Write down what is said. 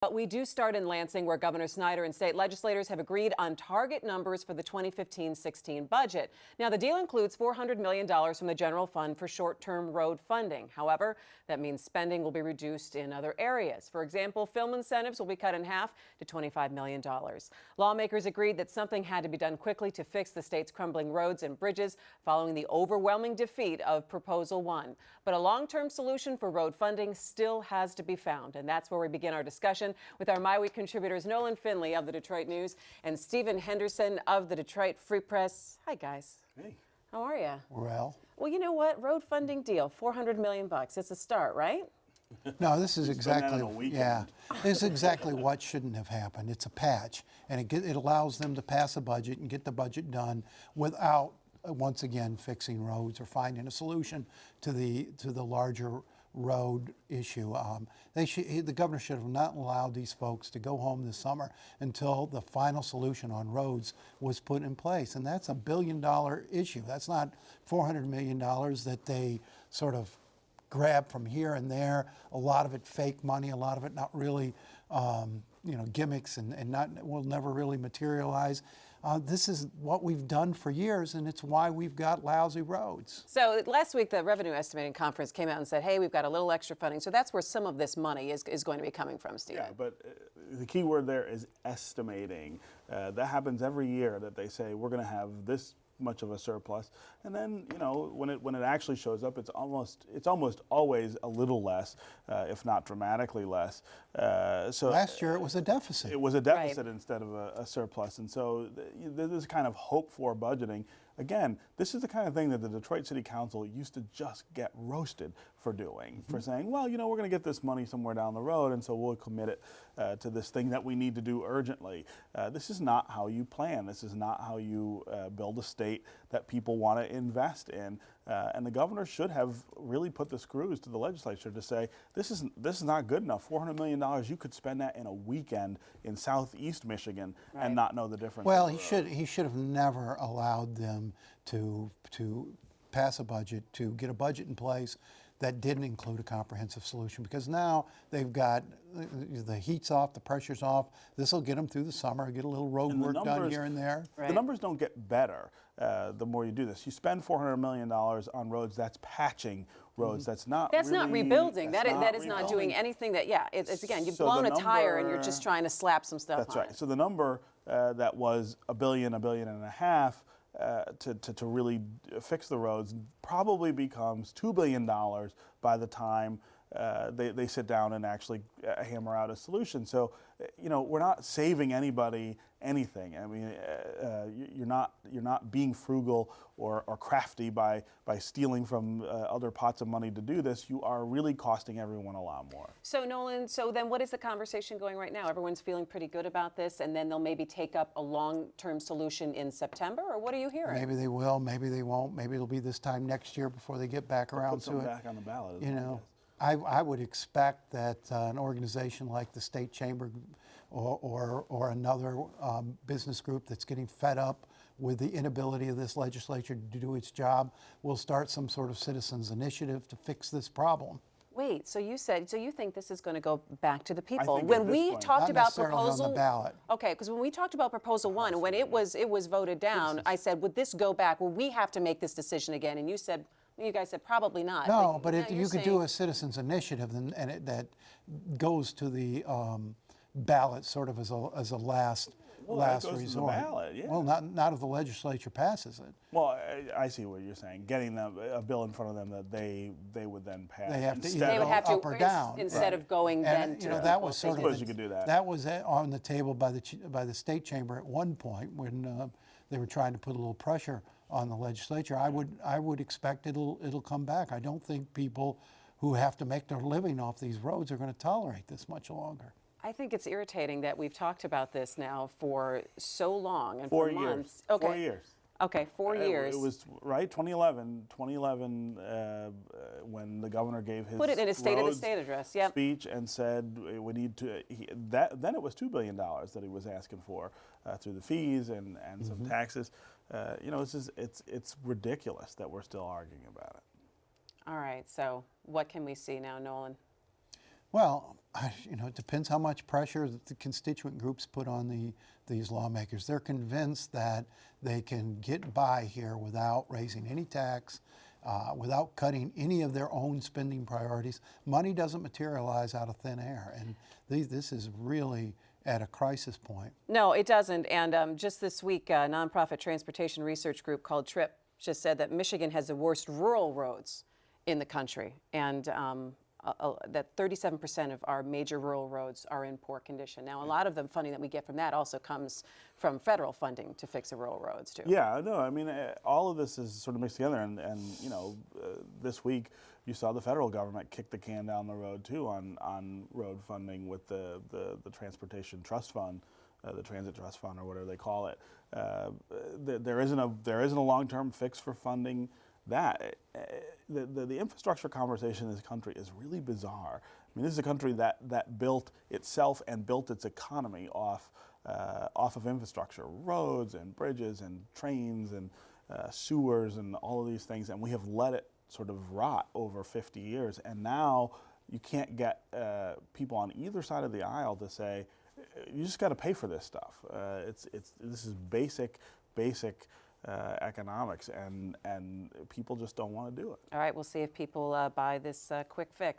But we do start in Lansing, where Governor Snyder and state legislators have agreed on target numbers for the 2015-16 budget. Now, the deal includes $400 million from the general fund for short-term road funding. However, that means spending will be reduced in other areas. For example, film incentives will be cut in half to $25 million. Lawmakers agreed that something had to be done quickly to fix the state's crumbling roads and bridges following the overwhelming defeat of Proposal 1. But a long-term solution for road funding still has to be found, and that's where we begin our discussion with our MiWeek contributors Nolan Finley of the Detroit News and Stephen Henderson of the Detroit Free Press. Hi, guys. Hey. How are you? Well, you know what? Road funding deal, $400 million. It's a start, right? No, this is exactly, this is exactly exactly what shouldn't have happened. It's a patch, and it allows them to pass a budget and get the budget done without, once again, fixing roads or finding a solution to the larger road issue. The governor should have not allowed these folks to go home this summer until the final solution on roads was put in place, and that's $1 billion issue. That's not $400 million that they sort of grab from here and there. A lot of it fake money, a lot of it not really, gimmicks, and will never really materialize. This is what we've done for years, and it's why we've got lousy roads. So last week, the Revenue Estimating Conference came out and said, hey, we've got a little extra funding. So that's where some of this money is going to be coming from, Steve. Yeah, but the key word there is estimating. That happens every year, that they say we're going to have this much of a surplus, and then when it actually shows up, it's almost always a little less, if not dramatically less. So last year it was a deficit. It was a deficit instead of a surplus, and so this kind of hope for budgeting. Again, this is the kind of thing that the Detroit City Council used to just get roasted for doing, for saying, well, we're going to get this money somewhere down the road, and so we'll commit it to this thing that we need to do urgently. This is not how you plan. This is not how you build a state that people want to invest in. And the governor should have really put the screws to the legislature to say, this is not good enough. $400 million, you could spend that in a weekend in southeast Michigan and not know the difference. Well, he should have never allowed them to pass a budget, to get a budget in place that didn't include a comprehensive solution, because now they've got the heat's off, the pressure's off. This will get them through the summer, get a little road work done here and there. The numbers don't get better the more you do this. You spend $400 million on roads, that's patching roads. That's not rebuilding. That is rebuilding. not doing anything that, it's again, you've blown a tire and you're just trying to slap some stuff on it. That's right. So the number that was $1 billion, $1.5 billion, to really fix the roads probably becomes $2 billion by the time they sit down and actually hammer out a solution. So, we're not saving anybody anything. I mean, you're not being frugal or crafty by stealing from other pots of money to do this. You are really costing everyone a lot more. So Nolan, so then what is the conversation going right now? Everyone's feeling pretty good about this, and then they'll maybe take up a long-term solution in September, or what are you hearing? Maybe they will, maybe they won't. Maybe it'll be this time next year before they get back around to it. Back on the ballot. I would expect that an organization like the State Chamber or another business group that's getting fed up with the inability of this legislature to do its job will start some sort of citizens initiative to fix this problem. Wait, so you think this is going to go back to the people? When we talked about proposal on the ballot. Okay, because when we talked about Proposal 1, when it was voted down, I said, would this go back? Will we have to make this decision again? And you guys said probably not. No, but you could do a citizens initiative that goes to the ballot sort of as a last resort. To the ballot, yeah. Well, not if the legislature passes it. Well, I see what you're saying. Getting a bill in front of them that they would then pass. They have to they would have to up or down instead of going then to. That was sort of you could do that. That was on the table by the state chamber at one point when they were trying to put a little pressure on the legislature. I would expect it'll come back. I don't think people who have to make their living off these roads are going to tolerate this much longer. I think it's irritating that we've talked about this now for so long and 4 for months. years. Okay. 4 years. Okay, 4 years. It was, right, 2011, when the governor gave his put it in his State of the State address, speech and said we need to, then it was $2 billion that he was asking for through the fees and some taxes. It's ridiculous that we're still arguing about it. All right, so what can we see now, Nolan? Well, it depends how much pressure that the constituent groups put on these lawmakers. They're convinced that they can get by here without raising any tax, without cutting any of their own spending priorities. Money doesn't materialize out of thin air, and this is really at a crisis point. No, it doesn't. And just this week, a nonprofit transportation research group called TRIP just said that Michigan has the worst rural roads in the country, and that 37% of our major rural roads are in poor condition. Now, a lot of the funding that we get from that also comes from federal funding to fix the rural roads, too. Yeah, no, I mean, all of this is sort of mixed together, and this week you saw the federal government kick the can down the road, too, on road funding with the Transportation Trust Fund, the Transit Trust Fund, or whatever they call it. There isn't a long-term fix for funding that. The infrastructure conversation in this country is really bizarre. I mean, this is a country that built itself and built its economy off of infrastructure, roads and bridges and trains and sewers and all of these things, and we have let it sort of rot over 50 years. And now you can't get people on either side of the aisle to say, you just got to pay for this stuff. This is basic economics, and people just don't want to do it. All right, we'll see if people buy this quick fix.